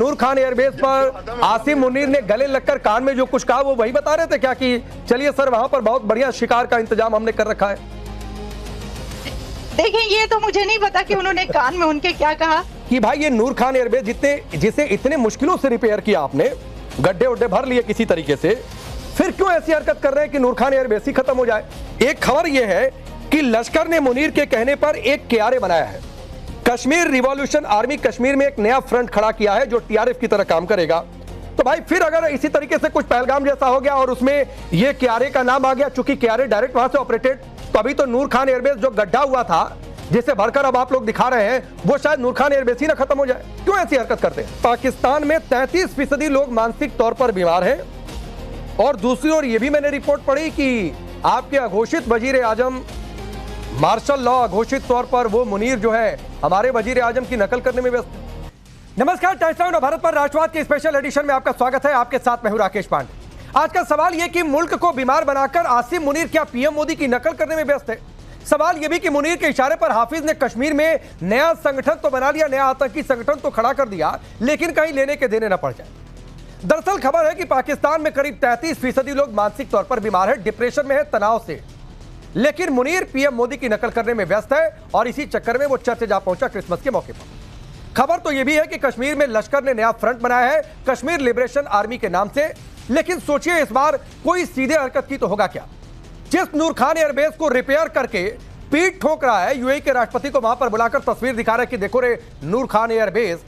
नूर Khan airbase पर आसिम मुनीर ने गले लगकर कान में जो कुछ कहा वो वही बता रहे थे क्या कि चलिए सर वहां पर बहुत बढ़िया शिकार का इंतजाम हमने कर रखा है? देखिए ये तो मुझे नहीं पता कि उन्होंने कान में उनके क्या कहा कि भाई ये नूर खान एयरबेस जिसे इतने मुश्किलों से रिपेयर किया आपने, गड्ढे उड्ढे भर लिए किसी तरीके से, फिर क्यों ऐसी हरकत कर रहे हैं कि नूर खान एयरबेस ही खत्म हो जाए? एक खबर यह है कि लश्कर ने मुनीर के कहने पर एक कियारे बनाया है। कश्मीर रिवॉल्यूशन आर्मी कश्मीर में एक नया फ्रंट खड़ा किया है जो टीआरएफ की तरह काम करेगा। तो भाई फिर अगर इसी तरीके से कुछ पहलगाम जैसा हो गया और उसमें ये कियारे का नाम आ गया, चूंकि कियारे डायरेक्ट वहां से ऑपरेटेड, तो अभी तो नूर खान एयरबेस जो गड्ढा हुआ था जिसे भरकर अब आप लोग दिखा रहे हैं वो शायद नूर खान एयरबेस ही ना खत्म हो जाए। क्यों ऐसी हरकत करते हैं? पाकिस्तान में 33% लोग मानसिक तौर पर बीमार हैं और दूसरी ओर ये भी मैंने रिपोर्ट पढ़ी कि आपके अघोषित वजीर आजम, मार्शल लॉ अघोषित तौर पर वो मुनीर जो है हमारे वजीर आजम की नकल करने में व्यस्त है। नमस्कार, टाइम्स नाउ भारत पर राष्ट्रवाद के स्पेशल एडिशन में आपका स्वागत है। आपके साथ मैं हूं राकेश पांडे। आज का सवाल यह कि मुल्क को बीमार बनाकर आसिम मुनीर क्या पीएम मोदी की नकल करने में व्यस्त है? सवाल यह भी कि मुनीर के इशारे पर हाफिज ने कश्मीर में नया संगठन तो बना लिया, नया आतंकी संगठन तो खड़ा कर दिया, लेकिन कहीं लेने के देने न पड़ जाए। दरअसल खबर है कि पाकिस्तान में करीब 33% लोग मानसिक तौर पर बीमार है, डिप्रेशन में है, तनाव से। लेकिन मुनीर पीएम मोदी की नकल करने में व्यस्त है और इसी चक्कर में वो चर्च जा पहुंचा क्रिसमस के मौके पर। खबर तो यह भी है कि कश्मीर में लश्कर ने नया फ्रंट बनाया है कश्मीर लिबरेशन आर्मी के नाम से। लेकिन सोचिए इस बार कोई सीधे हरकत की तो होगा क्या? जिस नूर खान एयरबेस को रिपेयर करके पीठ ठोक रहा है, यूएई के राष्ट्रपति को वहां पर बुलाकर तस्वीर दिखा रहा है कि देखो रे नूर खान एयरबेस,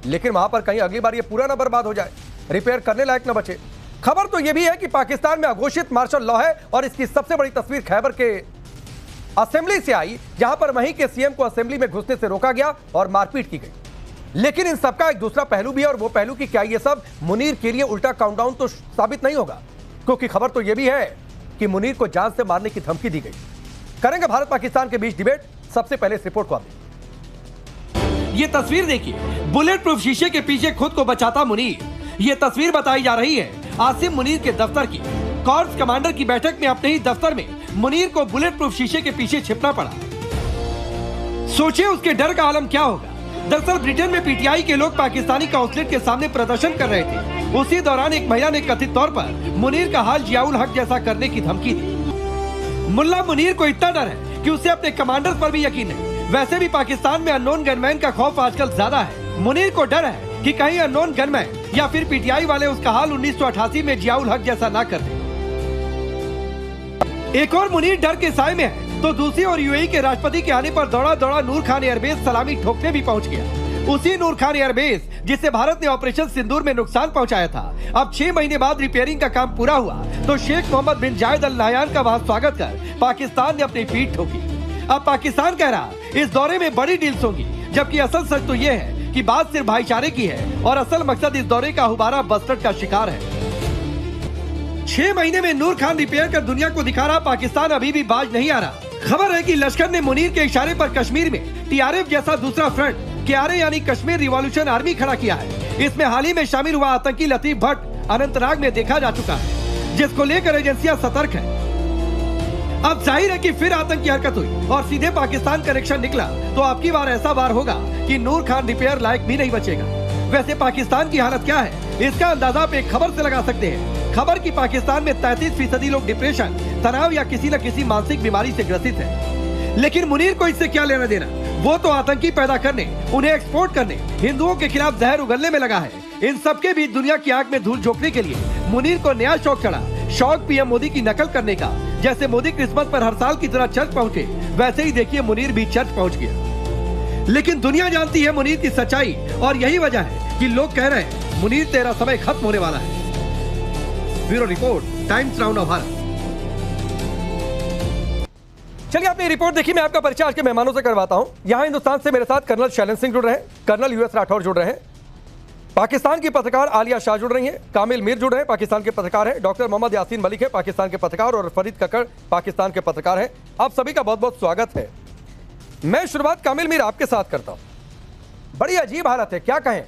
लेकिन वहां पर कहीं अगली बार ये पूरा ना बर्बाद हो जाए, रिपेयर करने लायक ना बचे। खबर तो यह भी है कि पाकिस्तान में अघोषित मार्शल लॉ है और इसकी सबसे बड़ी तस्वीर खैबर के असेंबली से आई, जहां पर वहीं के सीएम को असेंबली में घुसने से रोका गया और मारपीट की गई। लेकिन इन सबका एक दूसरा पहलू भी है और वो पहलू कि क्या ये सब मुनीर के लिए उल्टा काउंटडाउन तो साबित नहीं होगा, क्योंकि खबर तो यह भी है कि मुनीर को जान से मारने की धमकी दी गई। करेंगे भारत पाकिस्तान के बीच डिबेट। सबसे पहले इस रिपोर्ट को आप देखिए। ये तस्वीर देखिए, बुलेट प्रूफ शीशे के पीछे खुद को बचाता मुनीर। ये तस्वीर बताई जा रही है आसिम मुनीर के दफ्तर की। कॉर्प्स कमांडर की बैठक में अपने ही दफ्तर में मुनीर को बुलेट प्रूफ शीशे के पीछे छिपना पड़ा। सोचिए उसके डर का आलम क्या होगा। दरअसल ब्रिटेन में पीटीआई के लोग पाकिस्तानी काउंसलेट के सामने प्रदर्शन कर रहे थे। उसी दौरान एक महिला ने कथित तौर पर मुनीर का हाल जियाउल हक जैसा करने की धमकी दी। मुल्ला मुनीर को इतना डर है कि उसे अपने कमांडर पर भी यकीन है। वैसे भी पाकिस्तान में अननोन गनमैन का खौफ आजकल ज्यादा है। मुनीर को डर है कि कहीं अननोन गनमैन या फिर पीटीआई वाले उसका हाल 1988 में जियाउल हक जैसा ना कर दे। एक और मुनीर डर के साए में है तो दूसरी ओर यूएई के राष्ट्रपति के आने पर दौड़ा दौड़ा नूर खान एयरबेस सलामी ठोकने भी पहुंच गया। उसी नूर खान एयरबेस जिसे भारत ने ऑपरेशन सिंदूर में नुकसान पहुंचाया था, अब 6 महीने बाद रिपेयरिंग का काम पूरा हुआ तो शेख मोहम्मद बिन जायद अल नाहयान का वहां स्वागत कर पाकिस्तान ने अपनी पीठ ठोकी। अब पाकिस्तान कह रहा इस दौरे में बड़ी डील्स होंगी, जबकि असल सच तो यह है कि बात सिर्फ भाईचारे की है और असल मकसद इस दौरे का हुबारा बस्टर्ड का शिकार है। 6 महीने में नूर खान रिपेयर कर दुनिया को दिखा रहा पाकिस्तान अभी भी बाज नहीं आ रहा। खबर है कि लश्कर ने मुनीर के इशारे पर कश्मीर में टीआरएफ जैसा दूसरा फ्रंट कियारे यानी कश्मीर रिवॉल्यूशन आर्मी खड़ा किया है। इसमें हाल ही में शामिल हुआ आतंकी लतीफ भट्ट अनंतनाग में देखा जा चुका है, जिसको लेकर एजेंसियां सतर्क है। अब जाहिर है कि फिर आतंक की हरकत हुई और सीधे पाकिस्तान कनेक्शन निकला तो आपकी बार ऐसा बार होगा कि नूर खान रिपेयर लायक भी नहीं बचेगा। वैसे पाकिस्तान की हालत क्या है इसका अंदाजा आप एक खबर से लगा सकते हैं। खबर की पाकिस्तान में 33% लोग डिप्रेशन, तनाव या किसी न किसी मानसिक बीमारी से ग्रसित है। लेकिन मुनीर को इससे क्या लेना देना? वो तो आतंकी पैदा करने, उन्हें एक्सपोर्ट करने, हिंदुओं के खिलाफ जहर उगलने में लगा है। इन सबके बीच दुनिया की आंख में धूल झोंकने के लिए मुनीर को नया शौक चढ़ा, शौक पीएम मोदी की नकल करने का। जैसे मोदी क्रिसमस पर हर साल की तरह चर्च पहुंचे, वैसे ही देखिए मुनीर भी चर्च पहुंच गया। लेकिन दुनिया जानती है मुनीर की सच्चाई और यही वजह है कि लोग कह रहे हैं मुनीर तेरा समय खत्म होने वाला है। Bureau report, times now Bharat. चलिए आपने रिपोर्ट देखी, मैं आपका परिचय आज के मेहमानों से करवाता हूं। यहां हिंदुस्तान से मेरे साथ कर्नल शैलेंद्र सिंह जुड़ रहे हैं, कर्नल यूएस राठौर जुड़ रहे हैं, पाकिस्तान की पत्रकार आलिया शाह जुड़ रही हैं, कामिल मीर जुड़ रहे हैं, पाकिस्तान के पत्रकार हैं, डॉक्टर मोहम्मद यासीन मलिक है, पाकिस्तान के पत्रकार, और फरीद कक्कड़ पाकिस्तान के पत्रकार हैं। आप सभी का बहुत बहुत स्वागत है। मैं शुरुआत कामिल मीर आपके साथ करता हूं। बड़ी अजीब हालत है, क्या कहें।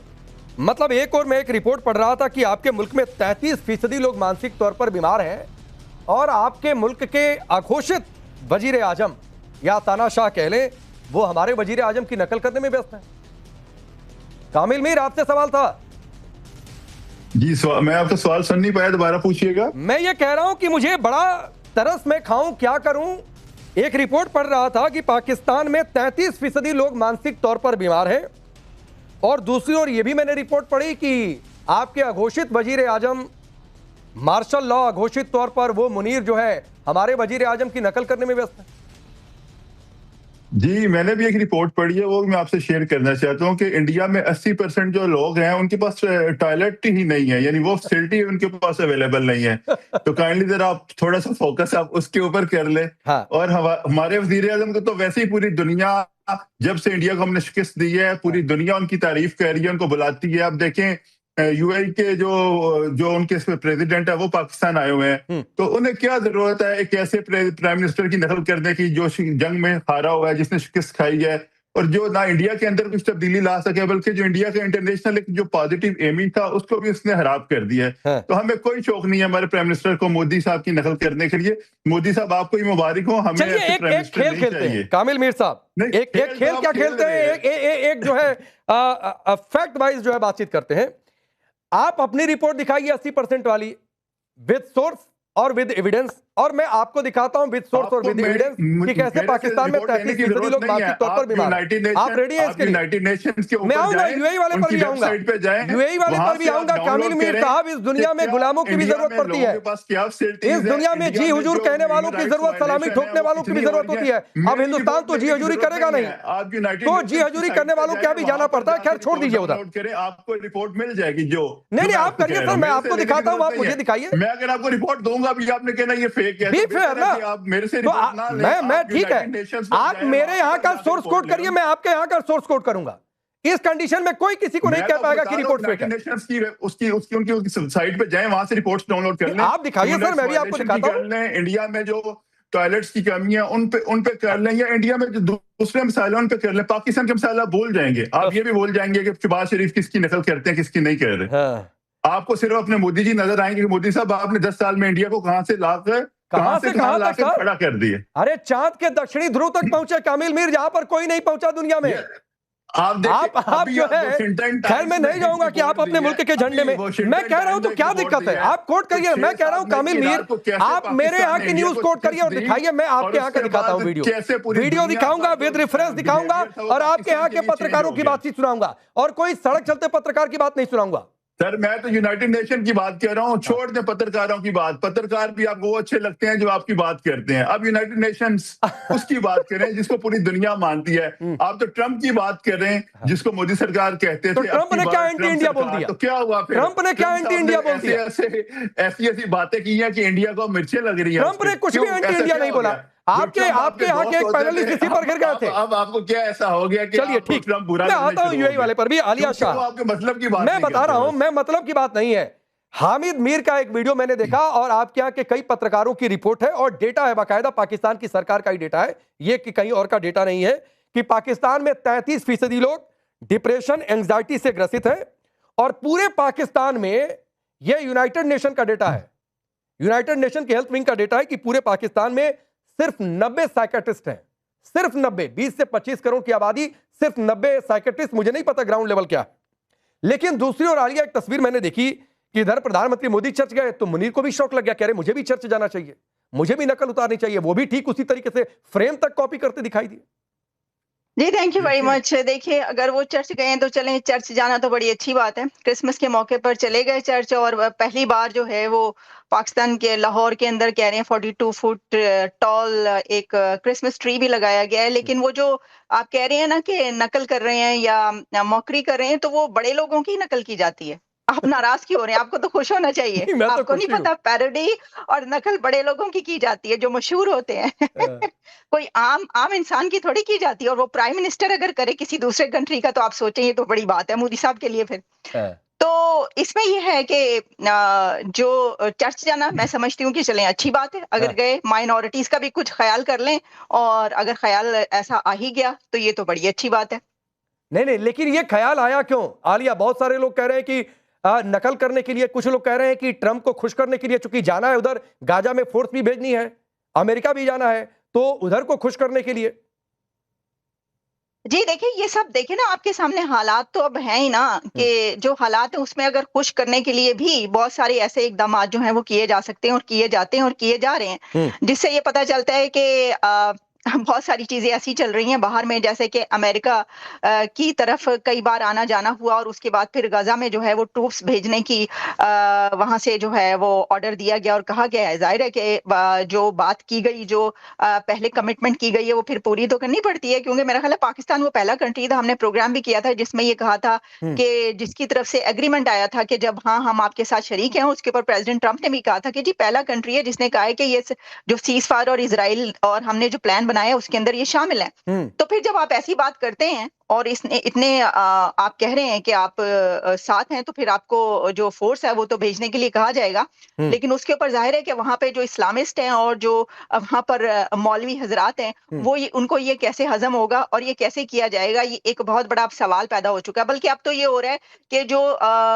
मतलब एक और मैं एक रिपोर्ट पढ़ रहा था कि आपके मुल्क में 33% लोग मानसिक तौर पर बीमार हैं और आपके मुल्क के अघोषित वजीर आजम या तानाशाह कह लें, वो हमारे वजीर आजम की नकल करने में व्यस्त हैं। कामिल मीर, आपसे सवाल था। जी मैं आपका सवाल सुन नहीं पाया, दोबारा पूछिएगा। मैं ये कह रहा हूं कि मुझे बड़ा तरस में खाऊं, क्या करूं। एक रिपोर्ट पढ़ रहा था कि पाकिस्तान में 33% लोग मानसिक तौर पर बीमार हैं, और दूसरी ओर ये भी मैंने रिपोर्ट पढ़ी कि आपके अघोषित वजीर आजम मार्शल लॉ अघोषित तौर पर वो मुनीर जो है हमारे वजीर आजम की नकल करने में व्यस्त है। जी मैंने भी एक रिपोर्ट पढ़ी है, वो मैं आपसे शेयर करना चाहता हूँ कि इंडिया में 80% जो लोग हैं उनके पास टॉयलेट ही नहीं है, यानी वो फैसिलिटी उनके पास अवेलेबल नहीं है। तो काइंडली जरा आप थोड़ा सा फोकस आप उसके ऊपर कर ले। हाँ। और हमारे वजीर आजम को तो वैसे ही पूरी दुनिया, जब से इंडिया को हमने शिकस्त दी है, पूरी दुनिया उनकी तारीफ कर रही है, उनको बुलाती है। आप देखें यूएई के जो उनके प्रेसिडेंट है वो पाकिस्तान आए हुए हैं, तो उन्हें क्या जरूरत है एक ऐसे प्राइम मिनिस्टर की नकल करने की जो जंग में हारा हुआ है, जिसने शिकस्त खाई है, और जो ना इंडिया के अंदर कुछ तब्दीली ला सके, बल्कि जो इंडिया का इंटरनेशनल एक जो पॉजिटिव एमिंग था उसको भी उसने खराब कर दिया है। तो हमें कोई शौक नहीं है हमारे प्राइम मिनिस्टर को मोदी साहब की नकल करने के लिए। मोदी साहब आपको ही मुबारक हो, हमें चलिए ऐसे प्राइम एक मिनिस्टर खेल नहीं खेलते चाहिए। हैं कामिल मीर साहब, एक खेल क्या खेलते हैं, एक जो है फैक्ट वाइज जो है बातचीत करते हैं। आप अपनी रिपोर्ट दिखाइए 80% वाली, विद सोर्स और विद एविडेंस, और मैं आपको दिखाता हूं विद सोर्स और विद एविडेंस कि कैसे पाकिस्तान में 33% लोग मानसिक तौर पर बीमार हैं। आप रेडी हैं इसके लिए? यूनाइटेड नेशंस के ऊपर मैं आऊंगा, जाएं, यूएई वाले पर भी आऊंगा, यूएई वाले पर भी आऊंगा। कामिल मीर साहब, इस दुनिया में गुलामों की भी जरूरत पड़ती है, इस दुनिया में जी हुजूर कहने वालों की जरूरत, सलामी ठोकने वालों की भी जरूरत होती है। अब हिंदुस्तान तो जी हजूरी करेगा नहीं, तो जी हजूरी करने वालों क्या भी जाना पड़ता है। खैर छोड़ दीजिए उधर, आपको रिपोर्ट मिल जाएगी जो नहीं आप करिए सर, मैं आपको दिखाता हूं, आप मुझे दिखाइए। मैं अगर आपको रिपोर्ट दूंगा भी आपने कहना ये फेक है, आप मेरे से तो मैं ठीक है, आप मेरे यहाँ का सोर्स कोड करिए, मैं आपके यहाँ का सोर्स कोड करूंगा। इस कंडीशन में कोई किसी को नहीं कह पाएगा कि रिपोर्ट फेक है। उसकी साइट पे जाएं, वहां से रिपोर्ट्स डाउनलोड कर लें। आप दिखाइए सर, मैं भी आपको दिखाता हूं। इंडिया में जो टॉयलेट्स की कमी है उन पे कर लें, या इंडिया में जो दूसरे मसाले उन पे कर लें। पाकिस्तान के मसाला भूल जाएंगे, आप ये भी भूल जाएंगे कि शहबाज शरीफ किसकी नकल करते हैं, किसकी नहीं कर रहे। आपको सिर्फ अपने मोदी जी नजर आएंगे कि मोदी साहब आपने 10 साल में इंडिया को कहां से लाकर कहां तक खड़ा कर दिए। अरे चांद के दक्षिणी ध्रुव तक पहुंचे कामिल मीर, जहां पर कोई नहीं पहुंचा दुनिया में। आप जो है, खैर मैं नहीं जाऊंगा कि आप अपने मुल्क के झंडे में, मैं कह रहा हूं तो क्या दिक्कत है, आप कोट करिए। मैं कह रहा हूं कामिल मीर, आप मेरे यहाँ की न्यूज कोट करिए और दिखाइए, मैं आपके यहाँ का दिखाता हूं वीडियो दिखाऊंगा, विद रेफरेंस दिखाऊंगा, और आपके यहाँ के पत्रकारों की बातचीत सुनाऊंगा, और कोई सड़क चलते पत्रकार की बात नहीं सुनाऊंगा। सर मैं तो यूनाइटेड नेशन की बात कर रहा हूँ, छोड़ दें पत्रकारों की बात। पत्रकार भी आपको वो अच्छे लगते हैं जो आपकी बात करते हैं। अब यूनाइटेड नेशंस उसकी बात करें जिसको पूरी दुनिया मानती है। आप तो ट्रंप की बात कर रहे हैं जिसको मोदी सरकार कहते थे। तो ट्रंप ने क्या एंटी इंडिया बोल दिया? तो क्या हुआ फिर? ट्रंप ने क्या एंटी इंडिया बोल दिया? ऐसी बातें की हैं कि इंडिया को मिर्चें लग रही हैं। ट्रंप ने कुछ भी एंटी इंडिया नहीं बोला। आपके यहाँ के एक पैनलिस्ट इसी पर गिर गए थे। अब आपको क्या ऐसा हो गया कि चलिए ठीक, मैं आता हूँ यूएई वाले पर भी। आलिया शाह, आपके मतलब की बात मैं बता रहा हूं, मैं मतलब की बात नहीं है। हामिद मीर का एक वीडियो मैंने देखा, और आपके यहाँ के कई पत्रकारों की रिपोर्ट है, और डेटा है बाकायदा, पाकिस्तान की सरकार का ही डेटा है ये, कि कहीं और का डेटा नहीं है, कि पाकिस्तान में 33% लोग डिप्रेशन एंजाइटी से ग्रसित हैं। और पूरे पाकिस्तान में, यह यूनाइटेड नेशन का डेटा है, यूनाइटेड नेशन के हेल्थ विंग का डेटा है कि पूरे पाकिस्तान में सिर्फ 90 साइकेट्रिस्ट हैं, सिर्फ 90। 20 से 25 करोड़ की आबादी, सिर्फ 90 साइकेट्रिस्ट। मुझे नहीं पता ग्राउंड लेवल क्या। लेकिन दूसरी ओर आलिया, एक तस्वीर मैंने देखी कि इधर प्रधानमंत्री मोदी चर्च गए तो मुनीर को भी शौक लग गया, कह रहे मुझे भी चर्च जाना चाहिए, मुझे भी नकल उतारनी चाहिए। वो भी ठीक उसी तरीके से फ्रेम तक कॉपी करते दिखाई दिए। जी थैंक यू वेरी मच। देखिए अगर वो चर्च गए तो चलें, चर्च जाना तो बड़ी अच्छी बात है। क्रिसमस के मौके पर चले गए चर्च, और पहली बार जो है वो पाकिस्तान के लाहौर के अंदर कह रहे हैं 42 फुट टॉल एक क्रिसमस ट्री भी लगाया गया है। लेकिन वो जो आप कह रहे हैं ना कि नकल कर रहे हैं या मौकरी कर रहे हैं, तो वो बड़े लोगों की नकल की जाती है। आप नाराज क्यों हो रहे हैं? आपको तो खुश होना चाहिए। नहीं, तो आपको नहीं पता, पैरोडी और नकल बड़े लोगों की जाती है जो मशहूर होते हैं। कोई आम इंसान की थोड़ी की जाती है। और वो प्राइम मिनिस्टर अगर करे किसी दूसरे कंट्री का, तो आप सोचें ये तो बड़ी बात है मोदी साहब के लिए। फिर तो इसमें यह है कि जो चर्च जाना, मैं समझती हूँ कि चलें अच्छी बात है। अगर गए, माइनॉरिटीज का भी कुछ ख्याल कर लें, और अगर ख्याल ऐसा आ ही गया तो ये तो बड़ी अच्छी बात है। नहीं, लेकिन ये ख्याल आया क्यों आलिया? बहुत सारे लोग कह रहे हैं कि नकल करने के लिए, कुछ लोग कह रहे हैं कि ट्रंप को खुश करने के लिए, चूंकि जाना है उधर, गाजा में फोर्स भी भेजनी है, अमेरिका भी जाना है, तो उधर को खुश करने के लिए। जी देखिए, ये सब देखिए ना, आपके सामने हालात तो अब हैं ही ना, कि जो हालात हैं उसमें अगर खुश करने के लिए भी बहुत सारे ऐसे इकदाम जो हैं वो किए जा सकते हैं और किए जाते हैं और किए जा रहे हैं, जिससे ये पता चलता है कि बहुत सारी चीजें ऐसी चल रही हैं बाहर में, जैसे कि अमेरिका की तरफ कई बार आना जाना हुआ और उसके बाद फिर गाजा में जो है वो ट्रूप्स भेजने की वहां से जो है वो ऑर्डर दिया गया और कहा गया है, जाहिर है कि जो बात की गई, जो पहले कमिटमेंट की गई है वो फिर पूरी तो करनी पड़ती है, क्योंकि मेरा ख्याल है पाकिस्तान वो पहला कंट्री था, हमने प्रोग्राम भी किया था जिसमें ये कहा था कि जिसकी तरफ से एग्रीमेंट आया था कि जब हाँ हम आपके साथ शरीक हैं, उसके ऊपर प्रेसिडेंट ट्रंप ने भी कहा था कि जी पहला कंट्री है जिसने कहा है कि ये जो सीज फायर और इजराइल और हमने जो प्लान बनाया उसके अंदर ये शामिल है। तो फिर जब आप ऐसी बात करते हैं और इसने इतने आप कह रहे हैं कि आप साथ हैं, तो फिर आपको जो फोर्स है वो तो भेजने के लिए कहा जाएगा, लेकिन उसके ऊपर जाहिर है कि वहां पे जो इस्लामिस्ट हैं और जो वहां पर मौलवी हजरात हैं, वो उनको ये कैसे हजम होगा और ये कैसे किया जाएगा, ये एक बहुत बड़ा अब सवाल पैदा हो चुका है। बल्कि अब तो ये हो रहा है कि जो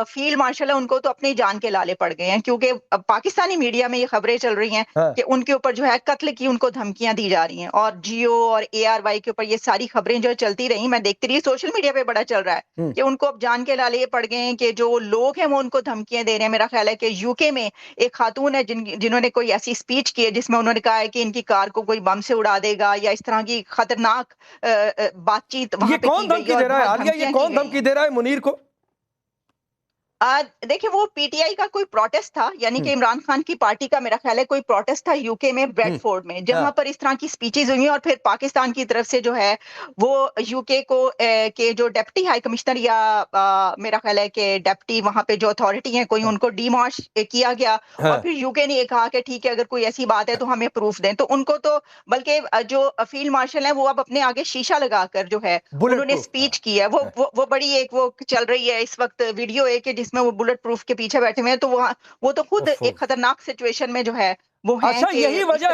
फील्ड मार्शल है उनको तो अपनी जान के लाले पड़ गए हैं, क्योंकि पाकिस्तानी मीडिया में ये खबरें चल रही हैं कि उनके ऊपर जो है कत्ल की उनको धमकियां दी जा रही हैं, और जियो और ARY के ऊपर ये सारी खबरें जो चलती रही, मैं देखती रही, सोशल मीडिया पे बड़ा चल रहा है कि उनको अब जान के लाले पड़ गए हैं कि जो लोग हैं वो उनको धमकियां दे रहे हैं। मेरा ख्याल है कि यूके में एक खातून है जिन्होंने कोई ऐसी स्पीच की है जिसमें उन्होंने कहा है कि इनकी कार को कोई बम से उड़ा देगा, या इस तरह की खतरनाक बातचीत वहां पे कौन धमकी दे रहा है आलिया, ये कौन धमकी दे रहा है मुनीर को? देखिए, वो पीटीआई का कोई प्रोटेस्ट था, यानी कि इमरान खान की पार्टी का मेरा ख्याल है कोई प्रोटेस्ट था यूके में ब्रेडफोर्ड में, जहां पर इस तरह की स्पीचेस हुई और फिर पाकिस्तान की तरफ से जो है वो यूके को के जो डेप्टी हाई कमिश्नर या मेरा ख्याल है कि डेप्टी वहां पे जो अथॉरिटी है कोई, उनको डीमार्श किया गया और फिर यूके ने ये कहा कि ठीक है अगर कोई ऐसी बात है तो हमें प्रूफ दें। तो उनको तो बल्कि जो फील्ड मार्शल है वो अब अपने आगे शीशा लगाकर जो है उन्होंने स्पीच की है, वो बड़ी एक वो चल रही है इस वक्त वीडियो एक जिसमें वो बुलेट प्रूफ के पीछे बैठे हुए हैं, तो वो तो खुद एक खतरनाक सिचुएशन में जो है वो है। अच्छा, यही वजह है